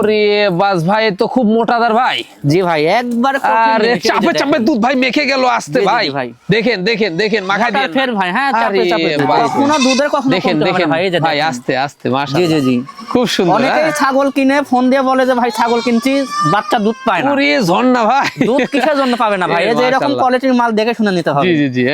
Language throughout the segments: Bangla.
ওরে বাস ভাই, তো খুব মোটাদার ভাই। জি ভাই, একবার আরে চাপে চাপে দুধ ভাই মেখে গেল আসতে ভাই। ভাই দেখেন দেখেন দেখেন, মাখাই দিয়ে ফের ভাই। হ্যাঁ, চাপে চাপে কখনো দুধের কখনো দেখেন কমতে হবে দেখেন না ভাই। এই যে ভাই, দেখেন। আস্তে আস্তে জি মাশাআল্লাহ। জি জি, খুব সুন্দর। অনেকেই ছাগল কিনে ফোন দিয়ে বলে যে ভাই ছাগল কিনছি, বাচ্চা দুধ পায় না। ওরে ঝর্ণা ভাই, দুধ কিসের জন্য পাবে না ভাই? এই যে এরকম মাশাআল্লাহ। কোয়ালিটির মাল দেখে শুনে নিতে হবে। জি জি জি।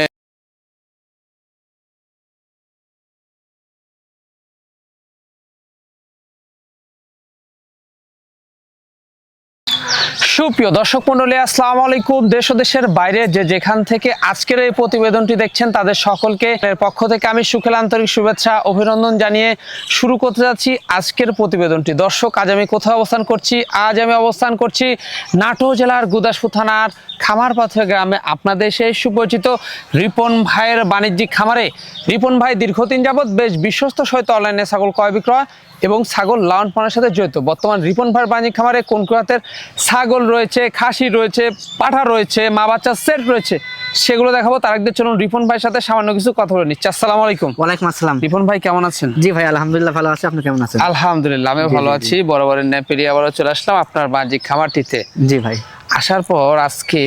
সুপ্রিয় দর্শক মন্ডলী, আসসালামু আলাইকুম। দেশ ও দেশের বাইরে যে যেখান থেকে আজকের এই প্রতিবেদনটি দেখছেন তাদের সকলকে পক্ষ থেকে আমি সুখেল আন্তরিক শুভেচ্ছা অভিনন্দন জানিয়ে শুরু করতে যাচ্ছি আজকের প্রতিবেদনটি। দর্শক, আজ আমি কোথায় অবস্থান করছি? আজ আমি অবস্থান করছি নাটোর জেলার গুদাসপুর থানার খামারপাথর গ্রামে, আপনাদের সেই সুপরিচিত রিপন ভাইয়ের বাণিজ্যিক খামারে। রিপন ভাই দীর্ঘদিন যাবৎ বেশ বিশ্বস্ত সহিত অনলাইনে ছাগল ক্রয় বিক্রয় এবং ছাগল লালন পালনের সাথে জড়িত। বর্তমান রিপন ভাইয়ের বাণিজ্যিক খামারে কোন জাতের ছাগল রয়েছে, খাসি রয়েছে, পাঠা রয়েছে, মা বাচ্চা সেট রয়েছে, সেগুলো দেখাবো। তার একদিন চলুন রিপন ভাইয়ের সাথে সামান্য কিছু কথা বলে নিচ্ছি। আসসালামু আলাইকুম। ওয়ালাইকুম আসসালাম। রিপন ভাই কেমন আছেন? জি ভাই, আলহামদুলিল্লাহ ভালো আছি। আপনি কেমন আছেন? আলহামদুলিল্লাহ আমিও ভালো আছি। বরাবরের ন্যায় পেরিয়ে আবারও চলে আসলাম আপনার বাণিজ্যিক খামারটিতে। জি ভাই। আসার পর আজকে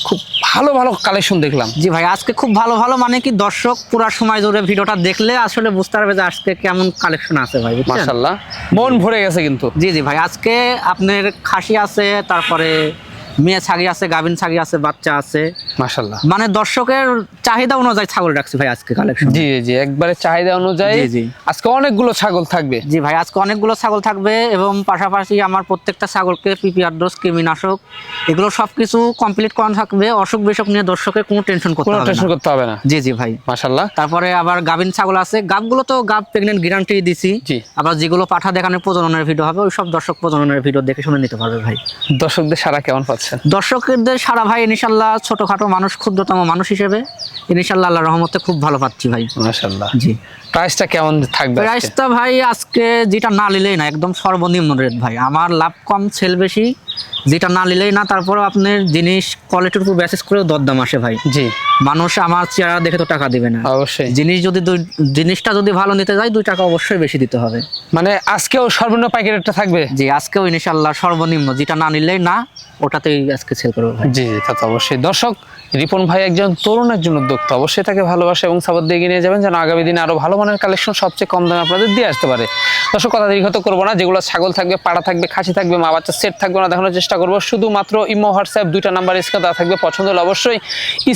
খুব ভালো ভালো কালেকশন দেখলাম। জি ভাই, আজকে খুব ভালো ভালো, মানে কি দর্শক পুরো সময় ধরে ভিডিওটা দেখলে আসলে বুঝতে পারবে যে আজকে কেমন কালেকশন আছে ভাই, বুঝছেন? মাশাআল্লাহ, মন ভরে গেছে কিন্তু। জি জি ভাই, আজকে আপনার খাসি আছে, তারপরে মেয়ে ছাগি আছে, গাভিন ছাগি আছে, বাচ্চা আছে। মাশাআল্লাহ, মানে দর্শকের চাহিদা অনুযায়ী ছাগল রাখছি ভাই আজকে কালেকশন। জি জি, একবারে চাহিদা অনুযায়ী। জি জি। আজকে অনেকগুলো ছাগল থাকবে। জি ভাই, আজকে অনেকগুলো ছাগল থাকবে এবং পাশাপাশি আমার প্রত্যেকটা ছাগলকে পিপিআর ডোজ, কৃমিনাশক, এগুলো সবকিছু কমপ্লিট করানো থাকবে। অসুখ বিসুখ নিয়ে দর্শকের কোনো টেনশন করতে কোনো হবে টেনশন না। করতে হবে না। জি জি ভাই। মাশাআল্লাহ। তারপরে আবার গাভিন ছাগল আছে, গাবগুলো তো গাব প্রেগনেন্ট গ্যারান্টি দিছি। জি। আবার যেগুলো পাঠা দেখানোর প্রজননের ভিডিও হবে, ওই সব দর্শক প্রজননের ভিডিও দেখে শুনে নিতে পারবে ভাই। দর্শকদের সারা কেমন পাচ্ছেন? দর্শকদের সারা ভাই ইনশাল্লাহ, ছোটখাটো মানুষ, ক্ষুদ্রতম মানুষ হিসেবে ইনশাল্লাহ আল্লাহর রহমতে খুব ভালো পাচ্ছি ভাই। মাশাআল্লাহ। জি। প্রাইসটা কেমন থাকবে? প্রাইসটা ভাই আজকে যেটা না নিলেই না, একদম সর্বনিম্ন রেট ভাই। আমার লাভ কম, সেল বেশি, যেটা না নিলেই না। তারপর আপনার জিনিস কোয়ালিটির উপর বেসিস করেও দরদাম আসে ভাই। জি। মানুষ আমার চেহারা দেখে তো টাকা দিবে না। অবশ্যই। জিনিসটা যদি ভালো নিতে যায় 2 টাকা অবশ্যই বেশি দিতে হবে। মানে আজকেও সর্বনিম্ন পাইকারি রেটটা থাকবে? জি, আজকেও ইনশাআল্লাহ সর্বনিম্ন, যেটা না নিলেই না, ওটাতেই আজকে সেল করবো ভাই। জি জি, তা তো অবশ্যই। দর্শক, রিপন ভাই একজন তরুণের জন্য উদ্যোক্তা, অবশ্যই তাকে ভালোবাসা এবং সাপোর্ট দিয়ে এগিয়ে নিয়ে যাবেন, যেন আগামী দিনে আরো ভালো মানের কালেকশন সবচেয়ে কম দামে আপনাদের দিয়ে আসতে পারে। দর্শক, কথা দীর্ঘত করবো না। যেগুলো ছাগল থাকবে, পাড়া থাকবে, খাসি থাকবে, মা বাচ্চা সেট থাকবে না, দেখানোর চেষ্টা করবো। শুধুমাত্র ইমো, হোয়াটসঅ্যাপ 2টা নাম্বার স্ক্রিনে দেওয়া থাকবে। পছন্দ হলে অবশ্যই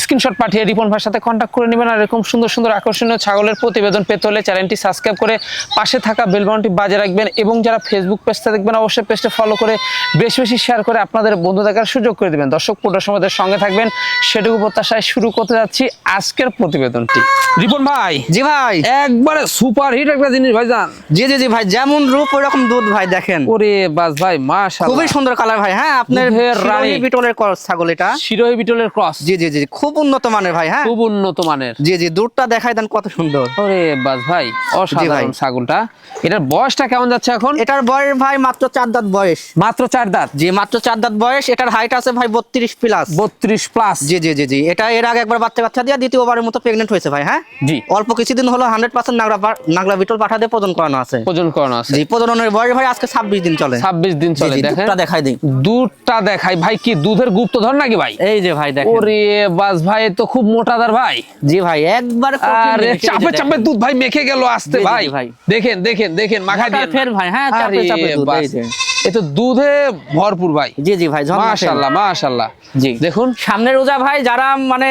স্ক্রিনশট পাঠিয়ে রিপন ভাইয়ের সাথে কন্ট্যাক্ট করে নেবেন। আর এরকম সুন্দর সুন্দর আকর্ষণীয় ছাগলের প্রতিবেদন পেতে হলে চ্যানেলটি সাবস্ক্রাইব করে পাশে থাকা বেল বাটনটি বাজে রাখবেন। এবং যারা ফেসবুক পেজটা দেখবেন, অবশ্যই পেজটা ফলো করে বেশি বেশি শেয়ার করে আপনাদের বন্ধু দেখার সুযোগ করে দেবেন। দর্শক, পুরো সময়ের সঙ্গে থাকবেন, সেটুকু প্রত্যাশায় শুরু করতে যাচ্ছি আজকের প্রতিবেদনটি। রিপন ভাই। জি ভাই, একবারে সুপার হিট একটা জিনিস ভাইজান। জি জি জি ভাই, যেমন রূপ ওই রকম দুধ ভাই। দেখেন ওরে বাস ভাই, মাশাআল্লাহ, খুবই সুন্দর কালার ভাই। হ্যাঁ, আপনার দুধের রানী। শিরোহী বিটলের ক্রস ছাগল এটা। শিরোহী বিটলের ক্রস। জি জি জি, খুব উন্নত মানের ভাই। হ্যাঁ, খুব উন্নত মানের। জি জি, দুধটা দেখাই দেন কত সুন্দর। ওরে বাস ভাই, অসাধারণ ছাগলটা। এটার বয়সটা কেমন যাচ্ছে এখন? এটার বয়স ভাই মাত্র 4 দাঁত বয়স। মাত্র 4 দাঁত? জি, মাত্র 4 দাঁত বয়স। এটার হাইট আছে ভাই 32 প্লাস। 32 প্লাস? জি জি জি জি, এটা এর আগে একবার বাচ্চা দিয়ে দ্বিতীয়বারের মতো প্রেগনেন্ট হয়েছে ভাই। হ্যাঁ জি। অল্প কিছুদিন হলো 100% নাগরা বিটল পাঠা দিয়ে প্রজন করানো আছে। প্রজন করানো আছে? জি, প্রজননের বয়স ভাই আজকে 26 দিন চলে। 26 দিন চলে। দেখেন, দুধটা দেখাই দিই। দুধটা দেখাই ভাই। কি দুধের গুপ্তধর নাকি ভাই? এই যে ভাই দেখেন। ওরে বাস ভাই, তো খুব মোটাদার ভাই। জি ভাই, একবার আরে চাপে চাপে দুধ ভাই মেখে গেল আসতে জি, জি, ভাই। ভাই। দেখেন দেখেন দেখেন, মাখাই দিয়ে ফের ভাই। হ্যাঁ, চাপে চাপে দুধ। এই যে এ তো দুধে ভরপুর ভাই। জি জি ভাই, মাশাআল্লাহ মাশাআল্লাহ। জি, দেখুন সামনে রোজা ভাই, যারা মানে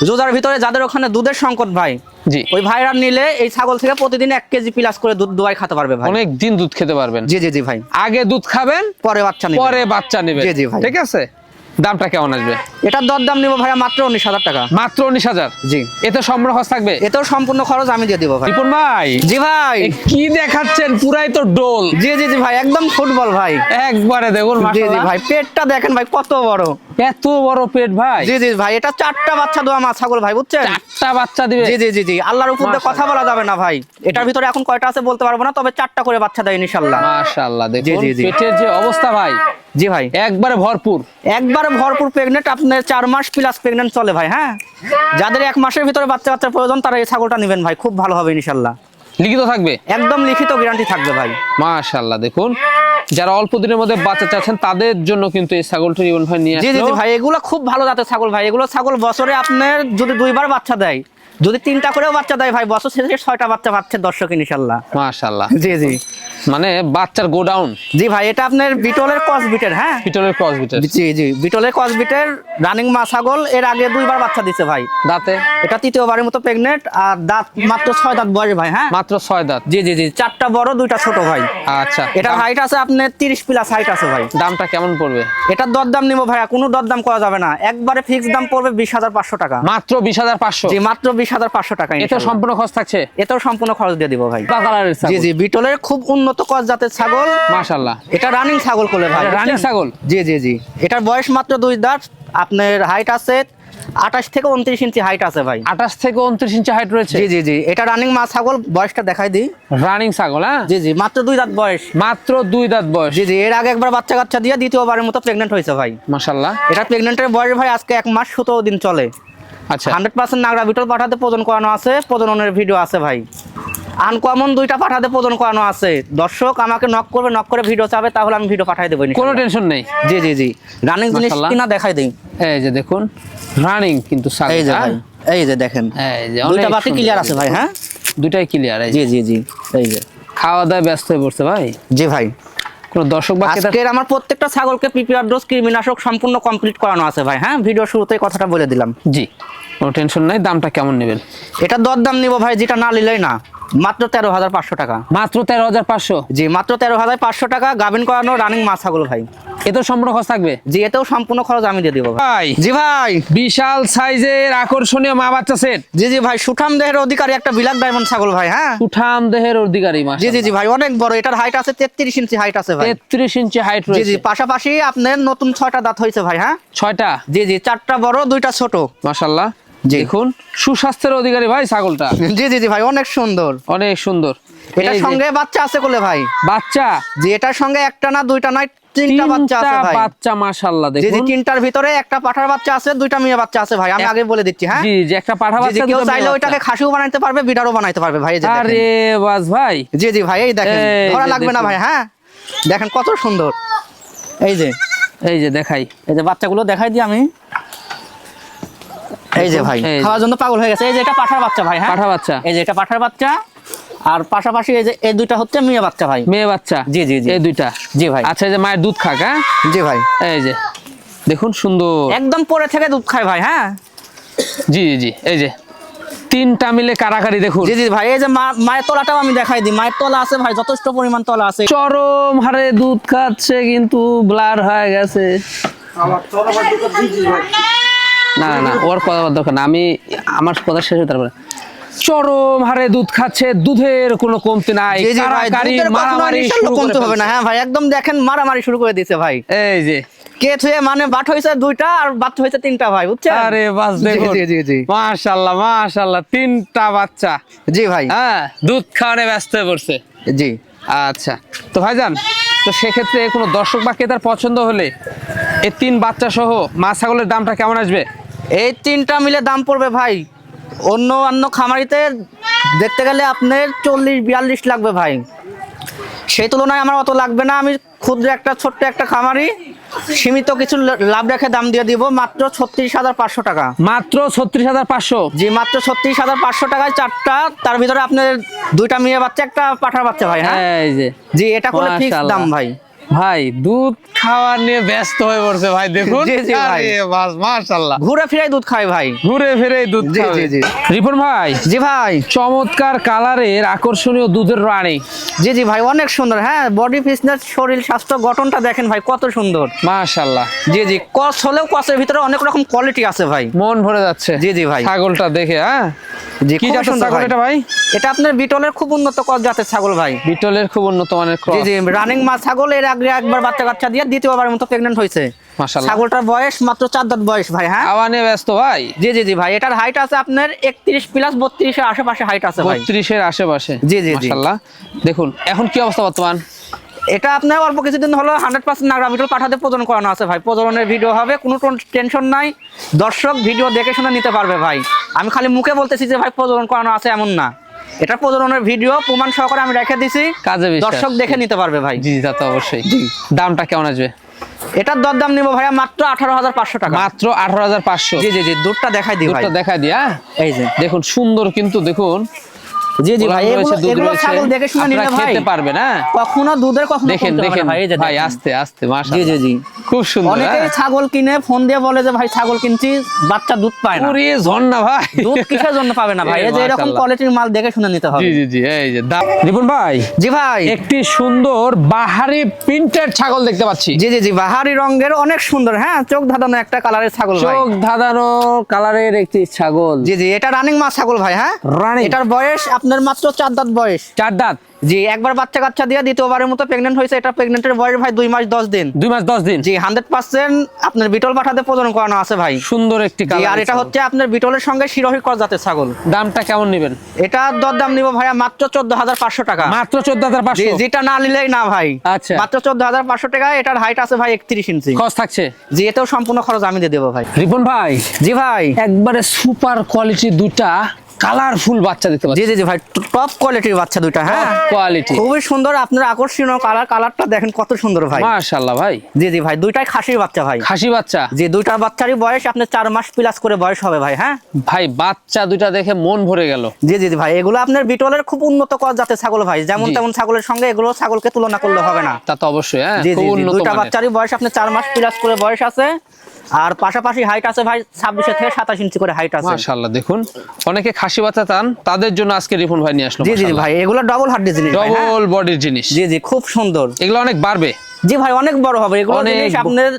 রোজার ভিতরে যাদের ওখানে দুধের সংকট ভাই, জি, ওই ভাইরা নিলে এই ছাগল থেকে প্রতিদিন 1 কেজি প্লাস করে দুধ দোয়াই খেতে পারবে ভাই। অনেক দিন দুধ খেতে পারবেন। জি জি জি ভাই, আগে দুধ খাবেন, পরে বাচ্চা নেবেন। পরে বাচ্চা নেবেন। জি জি ভাই। ঠিক আছে। দামটা কেমন আসবে? এটার দরদাম নিব ভাইয়া মাত্র 19,000 টাকা। মাত্র 19,000? জি। এতে সম্পূর্ণ খরচ থাকবে? এতেও সম্পূর্ণ খরচ আমি দিয়ে দিব ভাই। রিপন ভাই। জি ভাই। কি দেখাচ্ছেন, পুরাই তো ডোল। জি জি জি ভাই, একদম ফুটবল ভাই। একবারে দেখুন জি জি মাশাআল্লাহ ভাই, পেটটা দেখেন ভাই কত বড়। এত বড় পেট ভাই। জি জি ভাই, এটা 4টা বাচ্চা দেওয়া মা ছাগল ভাই, বুঝছেন? 4টা বাচ্চা দিবে? জি জি জি জি, আল্লাহর উপর দিয়ে কথা মাশাআল্লাহ। বলা যাবে না ভাই। এটার ভিতরে এখন কয়টা আছে বলতে পারবো না, তবে 4টা করে বাচ্চা দেয় ইনশাআল্লাহ। মাশাআল্লাহ, দেখুন জি, জি, জি। পেটের যে অবস্থা ভাই। জি ভাই, একবারে ভরপুর। একবারে ভরপুর প্রেগনেন্ট। আপনার 4 মাস প্লাস প্রেগনেন্ট চলে ভাই। হ্যাঁ, যাদের 1 মাসের ভিতরে বাচ্চা প্রয়োজন তারা এই ছাগলটা নেবেন ভাই, খুব ভালো হবে ইনশাআল্লাহ। লিখিত থাকবে? একদম লিখিত গ্যারান্টি থাকবে ভাই। মাশাআল্লাহ, দেখুন যারা অল্প দিনের মধ্যে বাচ্চা চাচ্ছেন তাদের জন্য কিন্তু এই ছাগলটি রিপন ভাই নিয়ে জি জি আসলো। জি ভাই, এগুলো খুব ভালো জাতের ছাগল ভাই। এগুলো ছাগল বছরে আপনার যদি 2বার বাচ্চা দেয়, যদি 3টা করেও বাচ্চা দেয় ভাই, বছর শেষে 6টা বাচ্চা পাচ্ছে দর্শক ইনশাআল্লাহ। মাশাআল্লাহ, জি জি মানে বাচ্চার গোডাউন। জি ভাই, এটা আপনার বিটলের ক্রস বিটের। হ্যাঁ, পিটলের ক্রস বিটার। জি জি, বিটলের ক্রস বিটের রানিং মা ছাগল। এর আগে 2বার বাচ্চা দিছে ভাই। দাঁতে? এটা 3য়বারের মতো প্রেগনেন্ট, আর দাঁত মাত্র 6 দাঁত বয়স ভাই। হ্যাঁ, মাত্র 6 দাঁত। জি জি জি, 4টা বড় 2টা ছোট ভাই। আচ্ছা, এটার হাইট আছে আপনার 30 প্লাস হাইট আছে ভাই। দামটা কেমন পড়বে? এটার দরদাম নিব ভাইয়া, কোনো দরদাম করা যাবে না, একবারে ফিক্সড দাম পড়বে 20,500 টাকা। মাত্র 20,500? জি, মাত্র 20,500 টাকা। এতে সম্পূর্ণ খরচ থাকছে? এটাও সম্পূর্ণ খরচ দিয়ে দিব ভাই। কালারের ছাগল। জি জি, বিটলের খুব উন্নত ক্রস জাতের ছাগল। মাশাআল্লাহ, এটা রানিং ছাগল কোলে ভাই। রানিং ছাগল? জি জি জি, এটার বয়স মাত্র 2 দাঁত। আপনার হাইট আছে 28 থেকে 29 ইঞ্চি হাইট আছে ভাই। 28 থেকে 29 ইঞ্চি হাইট রয়েছে? জি জি জি, এটা রানিং মা ছাগল। বয়সটা দেখাই দিই। রানিং ছাগল? হ্যাঁ, জি জি, মাত্র 2 দাঁত বয়স। মাত্র 2 দাঁত বয়স? জি জি, এর আগে একবার বাচ্চা কাচ্চা দিয়ে 2য়বারের মতো প্রেগনেন্ট হয়েছে ভাই। মাশাআল্লাহ, এটা প্রেগনেন্টের বয়স ভাই আজকে 1 মাস 17 দিন চলে। আচ্ছা, 100% নাগরা বিটল পাঠাতে প্রজন করানো আছে, প্রজননের ভিডিও আছে ভাই। আনকমন 2টা পাঠাতে প্রজন করানো আছে। দর্শক আমাকে নক করবে, নক করে ভিডিও চাবে, তাহলে আমি ভিডিও পাঠাই দেবো। কোনো টেনশন নেই। জি জি জি, রানিং জিনিস মাশাআল্লাহ। কিনা দেখাই দেই। এই যে দেখুন, রানিং কিন্তু ছাগল। এই যে হ্যাঁ? ভাই, এই যে দেখেন, এই যে 2টা অনেক বাকি সুন্দর। ক্লিয়ার আছে ভাই। হ্যাঁ, দুটাই ক্লিয়ার। জি জি জি, এই যে খাওয়া দাওয়া ব্যস্ত হয়ে পড়ছে ভাই। জি ভাই, কোন দর্শক বা ক্রেতা? আজকের আমার প্রত্যেকটা ছাগলকে পিপিআর ডোজ কৃমিনাশক সম্পূর্ণ কমপ্লিট করানো আছে ভাই। হ্যাঁ, ভিডিও শুরুতেই কথাটা বলে দিলাম। জি, কোনো টেনশন নাই। দামটা কেমন নেবেন? এটা দরদাম নিব ভাই, যেটা না নিলেই না, মাত্র 13,500 টাকা। মাত্র 13,500? জি, মাত্র 13,500 টাকা। গাভিন করানো রানিং মা ছাগল ভাই। এতেও সম্পূর্ণ খরচ থাকবে? জি, এতেও সম্পূর্ণ খরচ আমি দিয়ে দিব ভাই। ভাই, জি ভাই, বিশাল সাইজের আকর্ষণীয় মা বাচ্চা সেট। জি জি ভাই, সুঠাম দেহের অধিকারী একটা বিলাক ডায়মন্ড ছাগল ভাই। হ্যাঁ, উঠাম দেহের অধিকারী। জি জি জি ভাই, অনেক বড়। এটার হাইট আছে 33 ইঞ্চি হাইট আছে ভাই। 33 ইঞ্চি হাইট জি জি, রয়েছে? পাশাপাশি আপনার নতুন 6টা দাঁত হয়েছে ভাই। হ্যাঁ, 6টা? জি জি, 4টা বড় 2টা ছোট। মাশাআল্লাহ, জি। দেখুন সুস্বাস্থ্যের অধিকারী ভাই ছাগলটা। জি জি জি ভাই, অনেক সুন্দর। অনেক সুন্দর। এটার এই যে সঙ্গে বাচ্চা আছে কোলে ভাই। বাচ্চা? জি, এটার সঙ্গে একটা না 2টা নয় 3টা বাচ্চা আছে ভাই। বাচ্চা, মাশাআল্লাহ, জি জি, দেখুন। 3টার ভিতরে একটা পাঠার বাচ্চা আছে, 2টা মেয়ে বাচ্চা আছে ভাই। আমি আগে বলে দিচ্ছি। হ্যাঁ, জি, যে একটা পাঠা জি জি, বাচ্চা, কেউ দুটো চাইলে মেয়ে ওইটাকে বাচ্চা। খাসিও বানাইতে পারবে, বিডারও বানাইতে পারবে ভাই। এই যে দেখেন। আরে বাস ভাই। জি জি ভাই, এই দেখেন, এই ধরা যে লাগবে না দেখুন। ভাই। হ্যাঁ, দেখেন কত সুন্দর। এই যে, এই যে দেখাই। এই যে বাচ্চাগুলো দেখাই দিই আমি। এই যে ভাই, এই যে। খাওয়ার জন্য পাগল হয়ে গেছে। এই যে এটা পাঠার বাচ্চা ভাই। হ্যাঁ, পাঠা বাচ্চা? এই যে এটা পাঠার বাচ্চা, আর পাশাপাশি এই যে এই 2টা হচ্ছে মেয়ে বাচ্চা ভাই। মেয়ে বাচ্চা? জি জি জি, এই দুইটা? জি ভাই। আচ্ছা, এই যে মায়ের দুধ খাক? হ্যাঁ, জি ভাই, এই যে দেখুন, সুন্দর একদম পরে থেকে দুধ খায় ভাই। হ্যাঁ, জি জি জি, এই যে 3টা মিলে কারাকারি দেখুন। জি জি ভাই, এই যে মায়ের তলাটাও আমি দেখাই দিই। মায়ের তলা আছে ভাই, যথেষ্ট পরিমাণ তলা আছে। চরম হারে দুধ খাচ্ছে, কিন্তু ব্লার হয়ে গেছে। না না না, ওর কথা বলার দরকার না, আমি আমার কথা শেষ হয়ে তারপরে। চরম হারে দুধ খাচ্ছে, দুধের কোনো কমতি নাই। জি জি ভাই, কারাকারি, দুধের কখনো মারামারি নিঃসন্দেহ শুরু করে কমতে হবে না। ফেলছে। হ্যাঁ ভাই, একদম দেখেন মারামারি শুরু করে দিয়েছে ভাই। এই যে কে থুয়ে মানে বাট হয়েছে 2টা আর বাচ্চা হয়েছে 3টা ভাই, বুঝছেন? আরে বাস দেখুন, জি জি জি, মাশাআল্লাহ মাশাআল্লাহ, 3টা বাচ্চা। জি ভাই, হ্যাঁ, দুধ খাওয়ানে ব্যস্ত হয়ে পড়ছে। জি। আচ্ছা, তো ভাইজান, তো সেক্ষেত্রে কোনো দর্শক বা ক্রেতার পছন্দ হলে এই 3 বাচ্চা সহ মা ছাগলের দামটা কেমন আসবে? এই 3টা মিলে দাম পড়বে ভাই, অন্য খামারিতে দেখতে গেলে আপনার 40-42 লাগবে ভাই। সেই তুলনায় আমার অত লাগবে না। আমি ক্ষুদ্র একটা ছোট্ট একটা খামারি, সীমিত কিছু লাভ রেখে দাম দিয়ে দিব মাত্র 36,500 টাকা। মাত্র 36,500? জি, মাত্র 36,500 টাকায় 4টা, তার ভিতরে আপনার 2টা মেয়ে বাচ্চা, একটা পাঠার বাচ্চা ভাই। হ্যাঁ, এই যে জি, এটা করে ফিক্স মাশাআল্লাহ। দাম ভাই। ভাই দুধ খাওয়া নিয়ে ব্যস্ত হয়ে পড়ছে ভাই, দেখুন। জি, জি ভাই। আরে বাস, মাশাআল্লাহ, ঘুরে ফিরে দুধ খায় ভাই। ঘুরে ফিরে দুধ জি, খাবে। জি, জি। রিপন ভাই, জি ভাই, চমৎকার কালারের আকর্ষণীয় দুধের রানী। জি জি ভাই, অনেক সুন্দর। হ্যাঁ, বডি ফিটনেস, শরীর স্বাস্থ্য গঠনটা দেখেন ভাই, কত সুন্দর। মাশাআল্লাহ, জি জি, কস হলেও কসের ভিতরে অনেক রকম কোয়ালিটি আছে ভাই। মন ভরে যাচ্ছে। জি জি ভাই, ছাগলটা দেখে। হ্যাঁ, জি, কি খুব জাতের সুন্দর ছাগল ভাই। এটা ভাই? এটা আপনার বিটলের খুব উন্নত কস জাতের ছাগল ভাই। বিটলের খুব উন্নত মানের জি ক্রস। জি, রানিং মা ছাগল। এর আগে একবার বাচ্চা কাচ্চা দিয়ে 2য়বারের মতো প্রেগন্যান্ট হয়েছে। মাশাআল্লাহ, ছাগলটার বয়স মাত্র 4 দাঁত বয়স ভাই। হ্যাঁ, খাওয়া নিয়ে ব্যস্ত ভাই। জি জি জি ভাই, এটার হাইট আছে আপনার 31 প্লাস 32 এর আশেপাশে হাইট আছে ভাই। 32-এর আশেপাশে? জি, জি, জি। মাশাআল্লাহ, দেখুন এখন কি অবস্থা বর্তমান? এটা আপনার অল্প কিছুদিন হলো 100% নাগরা বিটল পাঠাতে প্রজনন করানো আছে ভাই। প্রজননের ভিডিও হবে, কোনো টেনশন নাই। দর্শক ভিডিও দেখে শুনে নিতে পারবে ভাই। আমি খালি মুখে বলতেছি যে ভাই প্রজনন করানো আছে, এমন না। এটা প্রজননের ভিডিও প্রমাণ সহকারে আমি রেখে দিছি, কাজে বিশ্বাস। দর্শক দেখে নিতে পারবে ভাই। জি তা তো অবশ্যই। দামটা কেমন আসবে? এটার দরদাম নিব ভাইয়া মাত্র 18,500 টাকা। মাত্র 18,500। জি জি জি, দুধটা দেখাই দিই ভাই। দুধটা দেখাই দিয়া, এই যে দেখুন সুন্দর কিন্তু দেখুন। জি জি ভাই, ওলান রয়েছে, দুধ এগুলো রয়েছে। ছাগল দেখে শুনে নিলে আপনারা ভাই খেতে পারবে না, কখনো দুধের কখনো দেখেন কমতে হবে দেখেন না ভাই। এই যে ভাই, দেখেন। আস্তে আস্তে জি মাশাআল্লাহ। জি জি, খুব সুন্দর। অনেকেই ছাগল কিনে ফোন দিয়ে বলে যে ভাই ছাগল কিনছি, বাচ্চা দুধ পায় না। পুরি ঝর্ণা ভাই। দুধ কিসের জন্য পাবে না ভাই? এই যে এরকম মাশাআল্লাহ। কোয়ালিটির মাল দেখে শুনে নিতে হবে। জি জি জি, এই যে রিপন ভাই, জি ভাই, একটি সুন্দর বাহারি প্রিন্টেড ছাগল দেখতে পাচ্ছি। জি জি জি, বাহারি রঙের অনেক সুন্দর, হ্যাঁ, চোখ ধাঁধানো একটা কালারের ছাগল ভাই। চোখ ধাঁধানো কালারের একটি ছাগল। জি জি, এটা রানিং মা ছাগল ভাই। হ্যাঁ, রানিং। এটার বয়স আপনার মাত্র 4 দাঁত বয়স। 4 দাঁত। জি, একবার বাচ্চা কাচ্চা দিয়ে দ্বিতীয়বারের মতো প্রেগন্যান্ট হয়েছে। এটা প্রেগন্যান্টের বয়স ভাই 2 মাস 10 দিন। 2 মাস 10 দিন। জি, 100% আপনার বিটল পাঠাতে প্রজনন করানো আছে ভাই। সুন্দর একটি জি, কালার। আর এটা হচ্ছে আপনার বিটলের সঙ্গে শিরোহী ক্রস জাতের ছাগল। দামটা কেমন নেবেন? এটা দরদাম নিব ভাইয়া মাত্র 14,500 টাকা। মাত্র জি, 14,500। যেটা না নিলেই না ভাই। আচ্ছা। মাত্র 14,500 টাকা। এটার হাইট আছে ভাই 31 ইঞ্চি। খরচ থাকছে। জি, এটাও সম্পূর্ণ খরচ আমি দিয়ে দেবো ভাই। রিপন ভাই, জি ভাই, একবারে সুপার কোয়ালিটি দুটা কালারফুল বাচ্চা দেখতে জি পাচ্ছি। জি জি ভাই, টপ কোয়ালিটির বাচ্চা দুইটা। হ্যাঁ, কোয়ালিটি খুবই সুন্দর। আপনার আকর্ষণীয় কালারটা দেখেন কত সুন্দর ভাই। মাশাআল্লাহ ভাই। জি জি ভাই, দুইটাই খাসির বাচ্চা ভাই। খাসি বাচ্চা। জি, দুইটা বাচ্চারই বয়স আপনার 4 মাস প্লাস করে বয়স হবে ভাই। হ্যাঁ ভাই, বাচ্চা দুইটা দেখে মন ভরে গেল। জি জি জি ভাই, এগুলো আপনার বিটলের খুব উন্নত কর জাতের ছাগল ভাই। যেমন জি। তেমন ছাগলের সঙ্গে এগুলো ছাগলকে তুলনা করলে হবে না। তা তো অবশ্যই। হ্যাঁ, জি জি খুব জি, উন্নত দুইটা মানের। বাচ্চারই বয়স আপনার 4 মাস প্লাস করে বয়স আছে। আর পাশাপাশি হাইট আছে ভাই 26 থেকে 27 ইঞ্চি করে হাইট আছে। মাশাআল্লাহ, দেখুন অনেকে খাসি বাচ্চা চান, তাদের জন্য আজকে রিপন ভাই নিয়ে আসলো। জি জি জি ভাই, এগুলো ডবল হাড্ডি জিনিস ভাই। হ্যাঁ? ডবল বডির জিনিস। জি জি, খুব সুন্দর। এগুলো অনেক বাড়বে। জি ভাই, অনেক বড় হবে এগুলো অনেক জিনিস। আপনার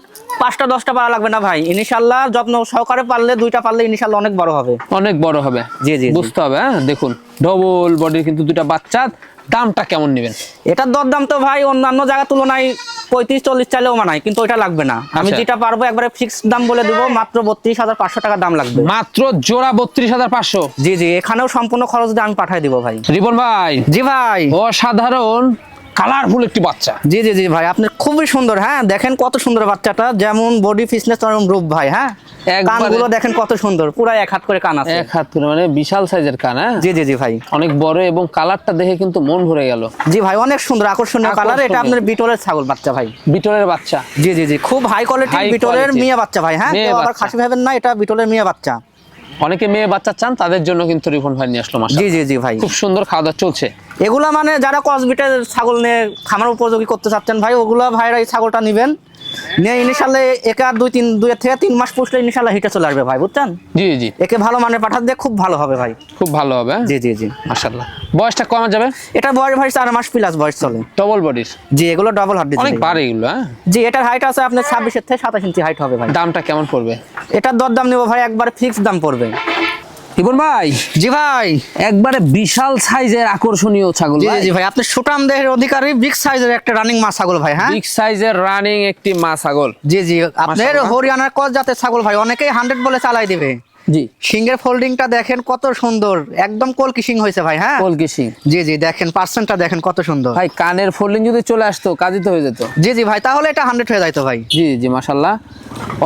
5টা 10টা পারা লাগবে না ভাই। ইনশাআল্লাহ যত্ন সহকারে পারলে, দুইটা পারলে ইনশাআল্লাহ অনেক বড় হবে। অনেক বড় হবে। জি জি জি। বুঝতে হবে। হ্যাঁ, দেখুন ডবল বডির কিন্তু দুইটা বাচ্চা। দামটা কেমন নেবেন? এটার দরদাম তো ভাই অন্যান্য জায়গার তুলনায় 35-40 চাইলেও মানায়, কিন্তু ওইটা লাগবে না। আমি আচ্ছা। যেটা পারবো একবারে ফিক্সড দাম বলে দিব, মাত্র 32,500 টাকা দাম লাগবে। মাত্র জোড়া 32,500। জি জি, এখানেও সম্পূর্ণ খরচ দিয়ে আমি পাঠিয়ে দিব ভাই। রিপন ভাই, জি ভাই, অসাধারণ কালারফুল একটি বাচ্চা। জি জি জি ভাই, আপনি খুবই সুন্দর। হ্যাঁ, দেখেন কত সুন্দর বাচ্চাটা, যেমন বডি ফিটনেস তেমন রূপ ভাই। হ্যাঁ, একবারে- কানগুলো দেখেন কত সুন্দর, পুরো 1 হাত করে কান আছে। 1 হাত করে, মানে বিশাল সাইজের কান। হ্যাঁ, জি জি জি ভাই, অনেক বড় এবং কালারটা দেখে কিন্তু মন ভরে গেল। জি ভাই, অনেক সুন্দর আকর্ষণীয় কালার। এটা আকর্ষণীয়। আপনার বিটলের ছাগল বাচ্চা ভাই। বিটলের বাচ্চা। জি জি জি, খুব হাই কোয়ালিটির High বিটলের quality। মেয়ে বাচ্চা ভাই। হ্যাঁ, মেয়ে কেউ আবার বাচ্চা। খাসি ভাবেন না, এটা বিটলের মেয়ে বাচ্চা। অনেকে মেয়ে বাচ্চা চান, তাদের জন্য কিন্তু রিপন ভাই নিয়ে আসলো। জি মাশাআল্লাহ, জি জি ভাই, খুব সুন্দর খাওয়া দাওয়া চলছে। এগুলা মানে যারা কসবিটের ছাগল নিয়ে খামার উপযোগী করতে চাচ্ছেন ভাই, ওগুলা ভাইরা এই ছাগলটা নিবেন। নিয়ে ইনশাআল্লাহ একে আর 2 থেকে 3 মাস পুষলে ইনশাআল্লাহ হিটে চলে আসবে ভাই, বুঝছেন? জি জি, একে ভালো মানের পাঠা দিয়ে খুব ভালো হবে ভাই। খুব ভালো হবে। জি জি জি, মাশাআল্লাহ। বয়সটা কমা যাবে? এটা বয়স ভাই 4 মাস প্লাস বয়স চলে। ডবল বডির। জি, এগুলো ডবল হাড্ডি অনেক বাড়ে এগুলো। হ্যাঁ, জি, এটার হাইট আছে আপনার 26 থেকে 27 ইঞ্চি হাইট হবে ভাই। দামটা কেমন পড়বে? এটার দরদাম নেব ভাই একবার ফিক্সড দাম পড়বে। রিপন ভাই, জি ভাই, একবারে বিশাল সাইজের আকর্ষণীয় ছাগল জি ভাই। জি ভাই, আপনি সুটাম দেহের অধিকারী বিগ সাইজের একটা রানিং মা ছাগল ভাই। হ্যাঁ, বিগ সাইজের রানিং একটি মা ছাগল। জি জি, আপনার মাশাআল্লাহ। হরিয়ানার কস জাতের ছাগল ভাই, অনেকেই 100 বলে চালাই দিবে। জি, সিংহের ফোল্ডিংটা দেখেন কত সুন্দর, একদম কলকি সিং হয়েছে ভাই। হ্যাঁ, কলকি সিং। জি জি, দেখেন পার্সেন্টটা দেখেন কত সুন্দর। ভাই, কানের ফোল্ডিং যদি চলে আসতো কাজই তো হয়ে যেত। জি জি ভাই, তাহলে এটা 100 হয়ে যাইতো ভাই। জি জি, মাশাআল্লাহ,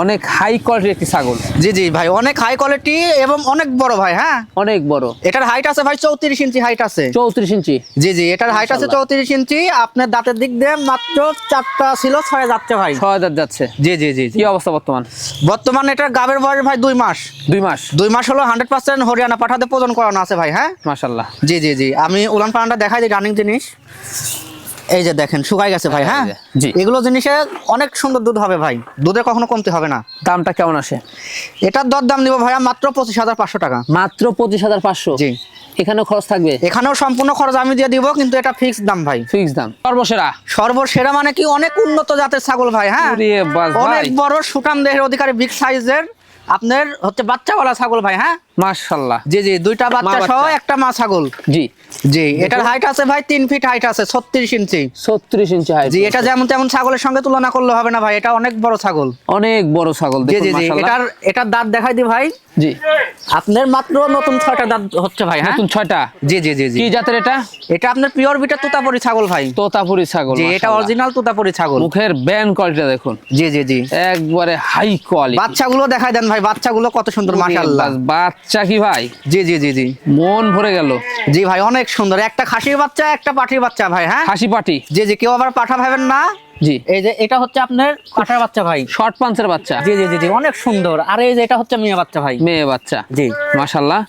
অনেক হাই কোয়ালিটির একটি ছাগল। জি জি ভাই, অনেক হাই কোয়ালিটি এবং অনেক বড় ভাই। হ্যাঁ, অনেক বড়। এটার হাইট আছে ভাই 34 ইঞ্চি হাইট আছে। 34 ইঞ্চি। জি জি, এটার হাইট আছে 34 ইঞ্চি। আপনার দাঁতের দিক দিয়ে মাত্র 4টা ছিল, 6 যাচ্ছে ভাই। 6000 যাচ্ছে। জি জি জি জি, কি অবস্থা বর্তমান? বর্তমানে এটার গাবের বয়স ভাই 2 মাস। 2 মাস। 2 মাস হলো 100% হরিয়ানা পাঠাতে প্রজন করানো আছে ভাই। হ্যাঁ, মাশাআল্লাহ। জি জি জি, আমি উলান পালানটা দেখাই দিই রানিং জিনিস। এই যে দেখেন শুকাই গেছে ভাই। হ্যাঁ, জি। এগুলো জিনিসে অনেক সুন্দর দুধ হবে ভাই, দুধে কখনো কমতে হবে না। দামটা কেমন আসে? এটার দরদাম নিব ভাইয়া মাত্র 25,500 টাকা। মাত্র 25,500। জি, এখানেও খরচ থাকবে? এখানেও সম্পূর্ণ খরচ আমি দিয়ে দিব, কিন্তু এটা ফিক্সড দাম ভাই। ফিক্স দাম। সর্বসেরা। সর্বসেরা মানে কি, অনেক উন্নত জাতের ছাগল ভাই। হ্যাঁ, ওরে বাস অনেক ভাই। বড় সুটাম দেহের অধিকারী বিগ সাইজের আপনার হচ্ছে বাচ্চাওয়ালা ছাগল ভাই। হ্যাঁ, মাশাআল্লাহ। জি জি, 2টা বাচ্চা মা সহ বাচ্চা। একটা মা ছাগল। জি জি, এটার হাইট আছে ভাই 3 ফিট হাইট আছে, 36 ইঞ্চি। 36 ইঞ্চি হাইট। জি, এটা যেমন তেমন ছাগলের সঙ্গে তুলনা করলে হবে না ভাই, এটা অনেক বড় ছাগল। অনেক বড় ছাগল। জি দেখুন জি জি, মাশাআল্লাহ। এটার দাঁত দেখাই দি ভাই। জি, আপনার মাত্র নতুন 6টা দাঁত হচ্ছে ভাই। হ্যাঁ, নতুন 6টা। জি জি জি জি, কি জাতের এটা? এটা আপনার পিওর বিটের তোতাপুরি ছাগল ভাই। তোতাপুরি ছাগল। জি, এটা মাশাআল্লাহ। অরিজিনাল তোতাপুরি ছাগল। মুখের ব্যান কোয়ালিটি দেখুন, জি জি জি, একবারে হাই কোয়ালিটি। বাচ্চাগুলো দেখাই দেন ভাই, বাচ্চাগুলো কত সুন্দর মাশাআল্লাহ। বাচ্চা কি ভাই, জি জি জি জি মন ভরে গেল। জি ভাই অনেক সুন্দর, একটা খাসির বাচ্চা একটা পাঠির বাচ্চা ভাই। হ্যাঁ হাসি পাটি। জি জি, কেউ আবার পাঠা ভাবেন না। জি, এই যে এটা হচ্ছে আপনার পাঠার বাচ্চা ভাই। শর্ট পাঞ্চের বাচ্চা। জি জি জি জি অনেক সুন্দর। আর এই যে এটা হচ্ছে মেয়ে বাচ্চা ভাই। মেয়ে বাচ্চা। জি মাশাআল্লাহ।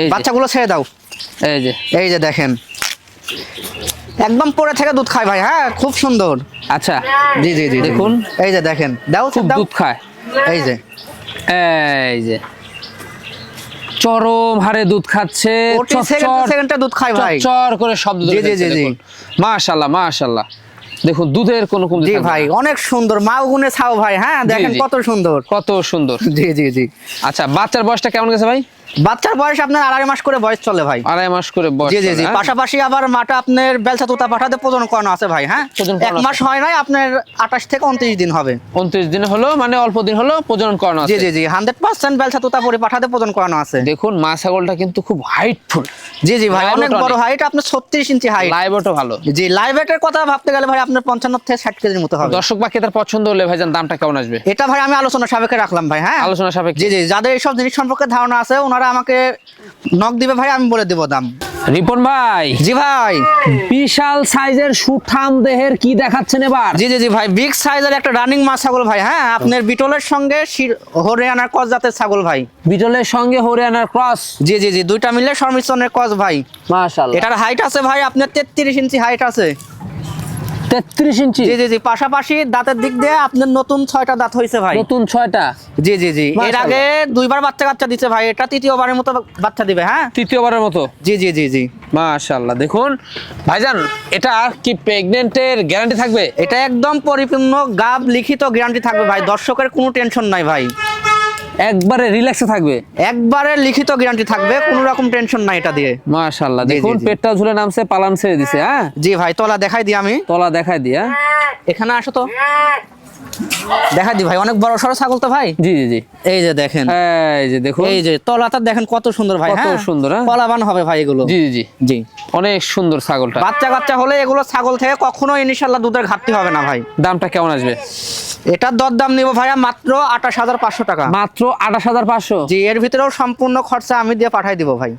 এই যে, বাচ্চাগুলো ছেড়ে দাও। এই যে এই যে দেখেন একদম পরে থেকে দুধ খায় ভাই। হ্যাঁ খুব সুন্দর। আচ্ছা, জি জি জি দেখুন। এই যে দেখেন, দাও খুব দাও। দুধ খায়। এই যে এই যে চরম হারে দুধ খাচ্ছে, প্রতি সেকেন্ডে দুধ খায় ভাই। চর করে শব্দ জি, জি, জি, জি। মাশাআল্লাহ মাশাআল্লাহ। দেখুন দুধের কোনো কমতি জি থাকবে ভাই না। অনেক সুন্দর, মাও গুনে ছাও ভাই। হ্যাঁ দেখেন জি। কত সুন্দর। কত সুন্দর। জি জি জি আচ্ছা, বাচ্চার বয়সটা কেমন গেছে ভাই? বাচ্চার বয়স আপনার 2.5 মাস করে বয়স চলে ভাই। 2.5 মাস করে বয়স। জি জি জি চলে, হ্যাঁ? পাশাপাশি আবার মাটা আপনার বেলসা তুতা পাঠাতে প্রজনন করানো আছে ভাই। হ্যাঁ প্রজনন 1 করানো মাস হয় নাই, আপনার 28 থেকে 29 দিন হবে। 29 দিন হলো, মানে অল্প দিন হলো প্রজনন করানো জি আছে। জি জি 100% বেলসা তুতা পরে পাঠাতে প্রজনন করানো আছে। দেখুন মা ছাগলটা কিন্তু খুব হাইটফুল। জি জি ভাই লাইভ অনেক ওটা বড় অনেক। হাইট, আপনার 36 ইঞ্চি হাইট। লাইভও ভালো। জি লাইভ এর কথা ভাবতে গেলে ভাই আপনার 55 থেকে 60 কেজির মতো হবে। দর্শক বা ক্রেতার পছন্দ হলে ভাইজান দামটা কেমন আসবে? এটা ভাই আমি আলোচনা সাপেক্ষে রাখলাম ভাই। হ্যাঁ আলোচনা সাপেক্ষে। জি জি যাদের এইসব জিনিস সম্পর্কে ধারণা আছে ওনারা আমাকে নক দিবে ভাই, আমি বলে দেব দাম। রিপন ভাই, জি ভাই। বিশাল সাইজের সুঠাম দেহের কি দেখাচ্ছেন এবার? জি জি জি ভাই বিগ সাইজের একটা রানিং মা ছাগল ভাই। হ্যাঁ আপনার বিটলের সঙ্গে হরিয়ানার ক্রস জাতের ছাগল ভাই। বিটলের সঙ্গে হরিয়ানার ক্রস। জি জি জি দুইটা মিলে সংমিশ্রণের ক্রস ভাই। মাশাআল্লাহ। এটার হাইট আছে ভাই আপনার 33 ইঞ্চি হাইট আছে। 33 ইঞ্চি। জি জি জি পাশাপাশি দাঁতের দিক দিয়ে আপনার নতুন 6টা দাঁত হয়েছে ভাই। নতুন 6টা। জি জি জি এর মাশাআল্লাহ। আগে 2বার বাচ্চা দিচ্ছে ভাই, এটা তৃতীয়বারের মতো বাচ্চা দিবে। হ্যাঁ তৃতীয়বারের মতো। জি জি জি জি মাশাআল্লাহ। দেখুন ভাইজান, এটা কি প্রেগন্যান্টের গ্যারান্টি থাকবে? এটা একদম পরিপূর্ণ গাব লিখিত গ্যারান্টি থাকবে ভাই, দর্শকের কোনো টেনশন নাই ভাই। একবারে রিল্যাক্সে থাকবে। একবারে লিখিত গ্যারান্টি থাকবে, কোনো রকম টেনশন নাই এটা দিয়ে। মাশাআল্লাহ। জি, জি, দেখুন জি। পেটটা ঝুলে নামছে, পালান ছেড়ে দিছে। হ্যাঁ জি ভাই তলা দেখাই দিই আমি। তলা দেখায় দিয়া। এখানে আসো তো, দেখাই দি ভাই, অনেক বড় সড়ো ছাগল তো ভাই। জি জি জি। এই যে দেখেন, এই যে দেখুন। এই যে তলাটা দেখেন কত সুন্দর ভাই। কত হ্যাঁ সুন্দর, হ্যাঁ? কলাবান হবে ভাই এগুলো। জি জি জি। জি অনেক সুন্দর ছাগলটা। বাচ্চা হলে এগুলো ছাগল থেকে কখনো ইনশাআল্লাহ দুধের ঘাটতি হবে না ভাই। দামটা কেমন আসবে? এটার দরদাম নিব ভাইয়া মাত্র 28,500 টাকা। মাত্র 28,500। জি এর ভিতরেও সম্পূর্ণ খরচা আমি দিয়ে পাঠাই দিব ভাই।